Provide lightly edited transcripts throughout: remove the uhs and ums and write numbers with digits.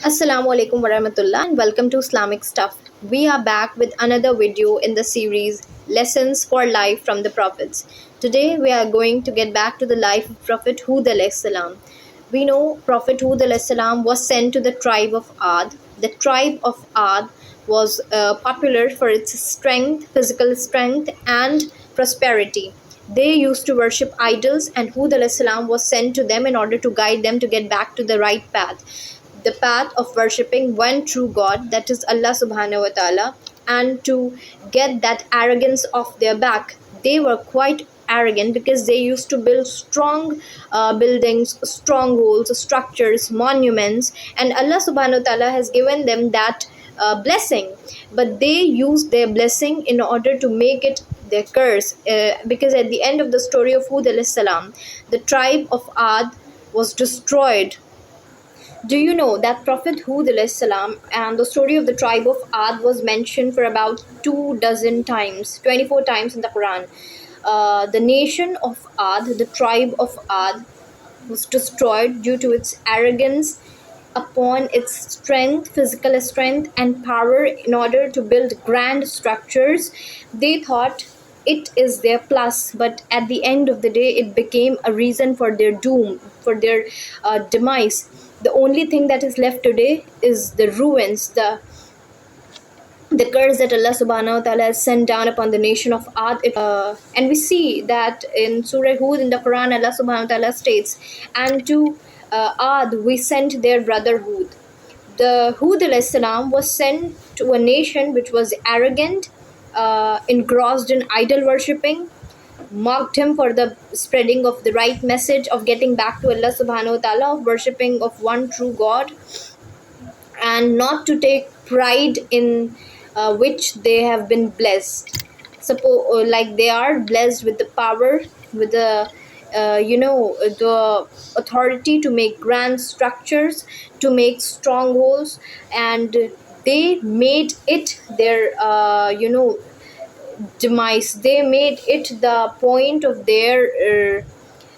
Assalamu alaikum warahmatullah and welcome to Islamic Stuff. We are back with another video in the series Lessons for Life from the Prophets. Today we are going to get back to the life of Prophet Hūd alayhi salam. We know Prophet Hūd alayhi salam was sent to the tribe of Ad. The tribe of Ad was popular for its strength, physical strength and prosperity. They used to worship idols, and Hud alayhi salam was sent to them in order to guide them to get back to the right path, the path of worshipping one true God, that is Allah subhanahu wa ta'ala, and to get that arrogance off their back. They were quite arrogant because they used to build strong buildings, strongholds, structures, monuments, and Allah subhanahu wa ta'ala has given them that blessing, but they used their blessing in order to make it their curse, because at the end of the story of Hud alayhi salam, the tribe of Ad was destroyed. Do you know that Prophet Hūd alayhi salam and the story of the tribe of Ad was mentioned for about 24 times, 24 times in the Quran? The nation of Ad, the tribe of Ad, was destroyed due to its arrogance upon its strength, physical strength, and power in order to build grand structures. They thought it is their plus, but at the end of the day, it became a reason for their doom, for their demise. The only thing that is left today is the ruins, the curse that Allah subhanahu wa ta'ala has sent down upon the nation of Ad. And we see that in Surah Hud in the Quran, Allah subhanahu wa ta'ala states, and to Ad we sent their brother Hud. The Hud alayhi salam was sent to a nation which was arrogant, engrossed in idol worshipping, mocked him for the spreading of the right message of getting back to Allah subhanahu wa ta'ala, of worshipping of one true God, and not to take pride in which they have been blessed. Suppose like they are blessed with the power, with the the authority to make grand structures, to make strongholds, and they made it their demise. They made it the point of their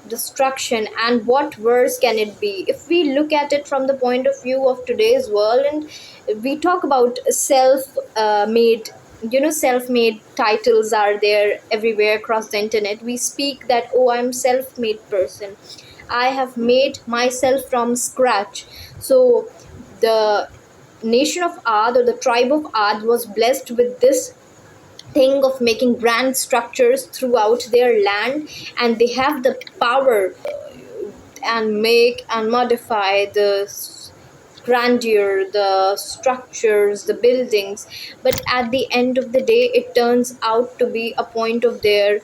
destruction. And what worse can it be if we look at it from the point of view of today's world, and we talk about self-made, self-made titles are there everywhere across the internet. We speak that, oh, I'm self-made person, I have made myself from scratch. So the nation of Ad, or the tribe of Ad, was blessed with this thing of making grand structures throughout their land, and they have the power and make and modify the grandeur, the structures, the buildings. But at the end of the day, it turns out to be a point of their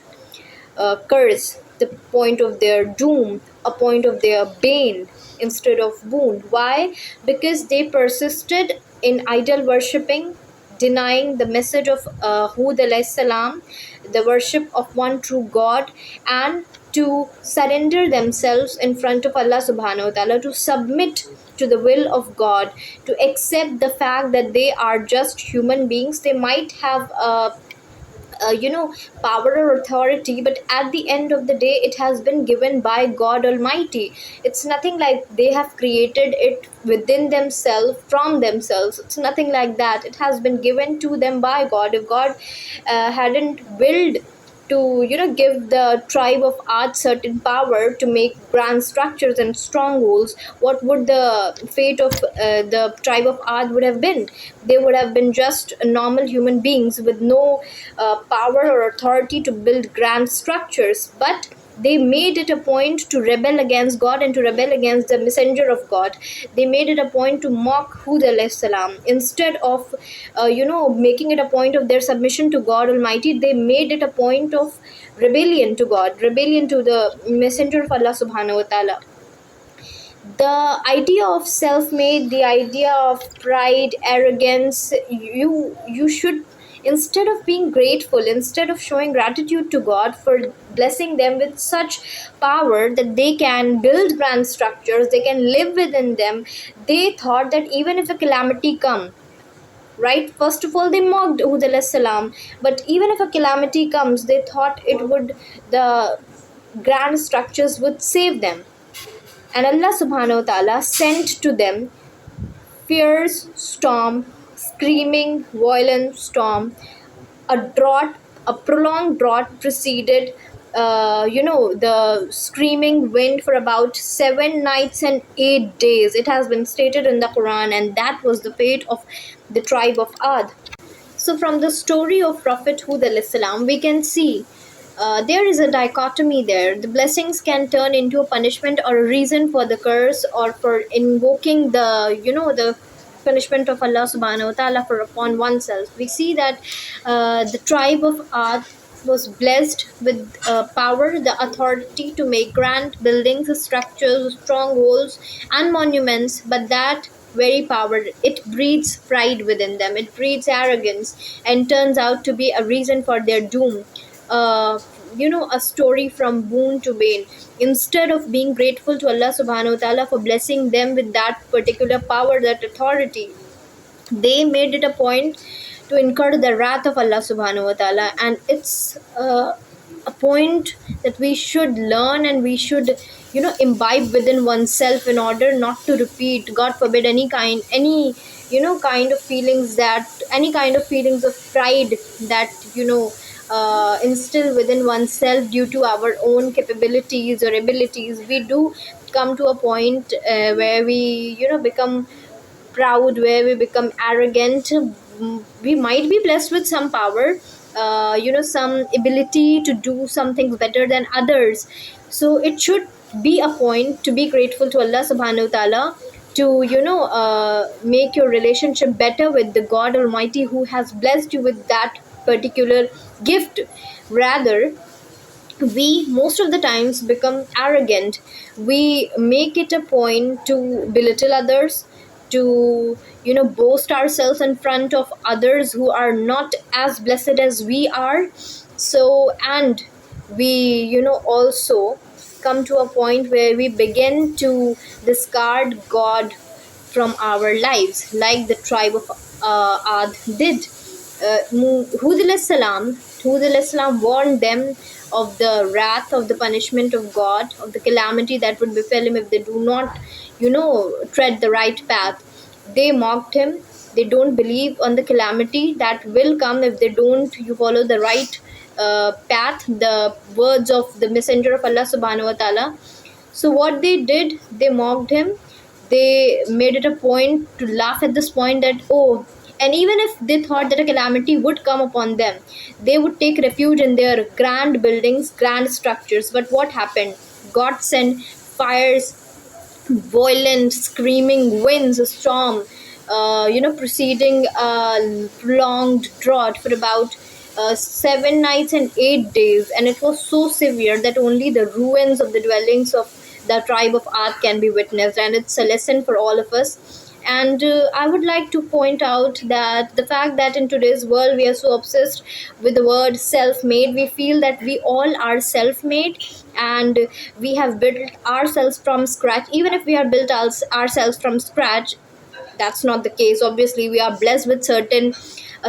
curse, the point of their doom, a point of their bane instead of boon. Why? Because they persisted in idol worshipping, denying the message of Hud alayhi salam, the worship of one true God, and to surrender themselves in front of Allah subhanahu wa ta'ala, to submit to the will of God, to accept the fact that they are just human beings. They might have power or authority, but at the end of the day, it has been given by God Almighty. It's nothing like they have created it within themselves, from themselves. It's nothing like that. It has been given to them by God. If God hadn't willed to give the tribe of Ad certain power to make grand structures and strongholds, what would the fate of the tribe of Ad would have been? They would have been just normal human beings with no power or authority to build grand structures. But they made it a point to rebel against God and to rebel against the messenger of God. They made it a point to mock Hud alayhi salam. Instead of making it a point of their submission to God Almighty, they made it a point of rebellion to God, rebellion to the messenger of Allah subhanahu wa ta'ala. The idea of self-made, the idea of pride, arrogance, you should, instead of being grateful, instead of showing gratitude to God for blessing them with such power that they can build grand structures, they can live within them, they thought that even if a calamity come, right, first of all they mocked Hud alayhi salam, but even if a calamity comes, they thought it would, the grand structures would save them. And Allah subhanahu wa ta'ala sent to them fierce storm, screaming, violent storm, a drought, a prolonged drought preceded, the screaming wind for about 7 nights and 8 days. It has been stated in the Quran, and that was the fate of the tribe of Ad. So, from the story of Prophet Hūd alayhis salam, we can see there is a dichotomy there. The blessings can turn into a punishment or a reason for the curse, or for invoking the punishment of Allah subhanahu wa ta'ala for upon oneself. We see that the tribe of Ad was blessed with power, the authority to make grand buildings, structures, strongholds, and monuments, but that very power, it breeds pride within them, it breeds arrogance, and turns out to be a reason for their doom. uh, a story from boon to bane. Instead of being grateful to Allah subhanahu wa ta'ala for blessing them with that particular power, that authority, they made it a point to incur the wrath of Allah subhanahu wa ta'ala. And it's a point that we should learn, and we should imbibe within oneself in order not to repeat, God forbid, any kind of feelings of pride that instill within oneself due to our own capabilities or abilities. We do come to a point where we become proud, where we become arrogant. We might be blessed with some power, some ability to do some things better than others. So it should be a point to be grateful to Allah subhanahu wa ta'ala, to make your relationship better with the God Almighty who has blessed you with that particular gift. Rather, we most of the times become arrogant. We make it a point to belittle others, to boast ourselves in front of others who are not as blessed as we are. So, and we also come to a point where we begin to discard God from our lives, like the tribe of Ad did. Hud salam warned them of the wrath, of the punishment of God, of the calamity that would befall him if they do not, tread the right path. They mocked him. They don't believe on the calamity that will come if they don't you follow the right path, the words of the messenger of Allah subhanahu wa ta'ala. So what they did, they mocked him. They made it a point to laugh at this point that, oh, and even if they thought that a calamity would come upon them, they would take refuge in their grand buildings, grand structures. But what happened? God sent fires, violent screaming winds, a storm, preceding a prolonged drought for about 7 nights and 8 days, and it was so severe that only the ruins of the dwellings of the tribe of Ad can be witnessed, and it's a lesson for all of us. And I would like to point out that the fact that in today's world we are so obsessed with the word self-made, we feel that we all are self-made, and we have built ourselves from scratch. Even if we have built ourselves from scratch, that's not the case. Obviously, we are blessed with certain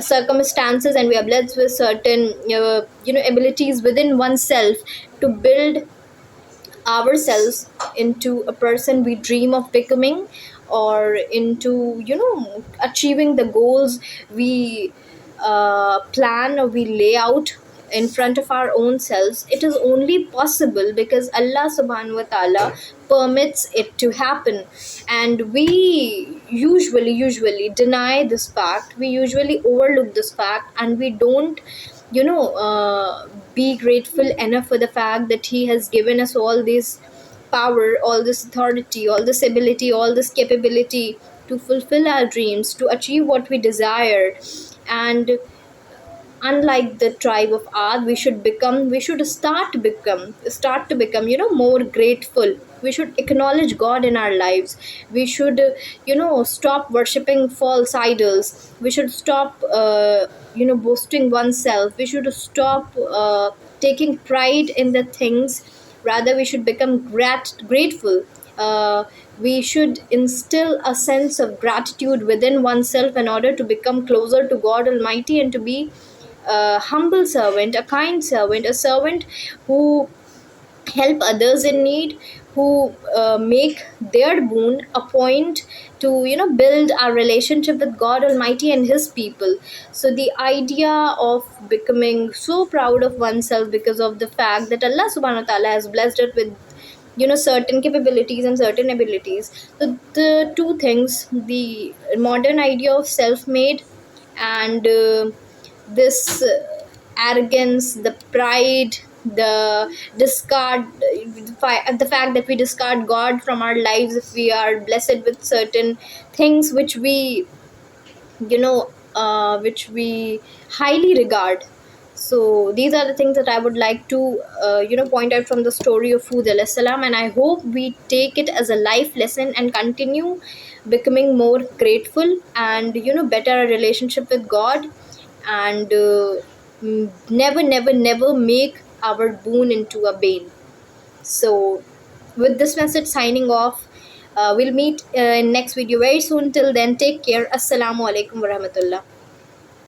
circumstances, and we are blessed with certain abilities within oneself to build ourselves into a person we dream of becoming, or into achieving the goals we plan or we lay out in front of our own selves. It is only possible because Allah subhanahu wa ta'ala permits it to happen. And we usually deny this fact, we usually overlook this fact, and we don't be grateful enough for the fact that he has given us all this power, all this authority, all this ability, all this capability to fulfill our dreams, to achieve what we desire. And unlike the tribe of Ad, we should start to become more grateful. We should acknowledge God in our lives. We should stop worshipping false idols. We should stop boasting oneself. We should stop taking pride in the things. Rather, we should become grateful. We should instill a sense of gratitude within oneself in order to become closer to God Almighty, and to be a humble servant, a kind servant, a servant who help others in need, who make their boon a point to build our relationship with God Almighty and His people. So the idea of becoming so proud of oneself because of the fact that Allah Subhanahu wa Taala has blessed it with certain capabilities and certain abilities. So the two things, the modern idea of self-made and this arrogance, the pride, the discard, the fact that we discard God from our lives if we are blessed with certain things which we highly regard. So these are the things that I would like to point out from the story of Hud alayhi salam, and I hope we take it as a life lesson and continue becoming more grateful and better our relationship with God, and never never never make our boon into a bane. So with this message signing off, we'll meet in next video very soon. Till then, take care. Assalamu alaikum warahmatullah.